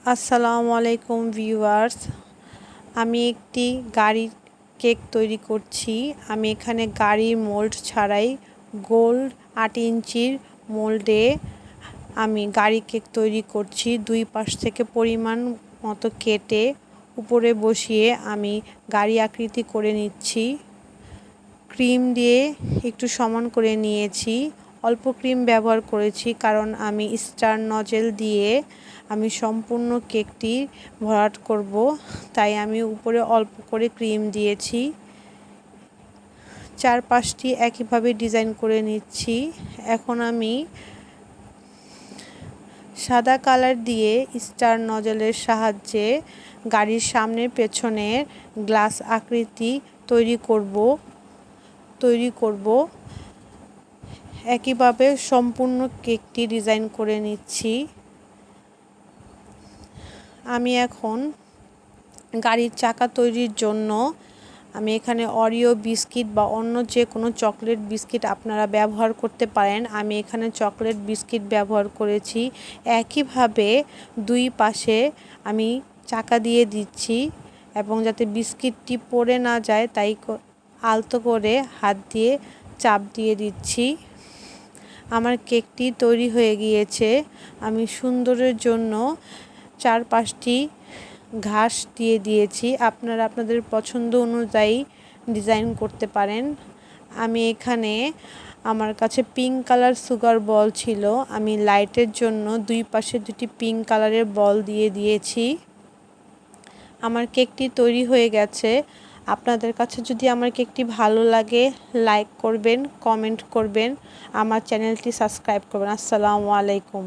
আসসালামু আলাইকুম ভিউয়ার্স। আমি একটি গাড়ির কেক তৈরি করছি। আমি এখানে গাড়ির মোল্ড ছাড়াই গোল 8 ইঞ্চির মোল্ডে আমি গাড়ি কেক তৈরি করছি। দুই পাশ থেকে পরিমাণ মতো কেটে উপরে বসিয়ে আমি গাড়ি আকৃতি করে নিচ্ছি। ক্রিম দিয়ে একটু সমান করে নিয়েছি। অল্প ক্রিম ব্যবহার করেছি কারণ আমি স্টার নজেল দিয়ে আমি সম্পূর্ণ কেকটি ভরাট করব, তাই আমি উপরে অল্প করে ক্রিম দিয়েছি। চারপাশটি একইভাবে ডিজাইন করে নিচ্ছি। এখন আমি সাদা কালার দিয়ে স্টার নজেলের সাহায্যে গাড়ির সামনের পেছনের গ্লাস আকৃতি তৈরি করব। একইভাবে সম্পূর্ণ কেকটি ডিজাইন করে নিচ্ছি। আমি এখন গাড়ির চাকা তৈরির জন্য আমি এখানে অরিও বিস্কিট বা অন্য যে কোনো চকলেট বিস্কিট আপনারা ব্যবহার করতে পারেন। আমি এখানে চকলেট বিস্কিট ব্যবহার করেছি। একইভাবে দুই পাশে আমি চাকা দিয়ে দিচ্ছি এবং যাতে বিস্কিটটি পড়ে না যায় তাই আলতো করে হাত দিয়ে চাপ দিয়ে দিচ্ছি। আমার কেকটি তৈরি হয়ে গিয়েছে। আমি সুন্দরের জন্য চারপাশটি ঘাস দিয়ে দিয়েছি। আপনারা আপনাদের পছন্দ অনুযায়ী ডিজাইন করতে পারেন। আমি এখানে আমার কাছে পিঙ্ক কালার সুগার বল ছিল, আমি লাইটের জন্য দুই পাশে দুটি পিঙ্ক কালারের বল দিয়ে দিয়েছি। আমার কেকটি তৈরি হয়ে গেছে। আপনাদের কাছে যদি আমার কেকটি ভালো লাগে লাইক করবেন, কমেন্ট করবেন, আমার চ্যানেলটি সাবস্ক্রাইব করবেন। আসসালামু আলাইকুম।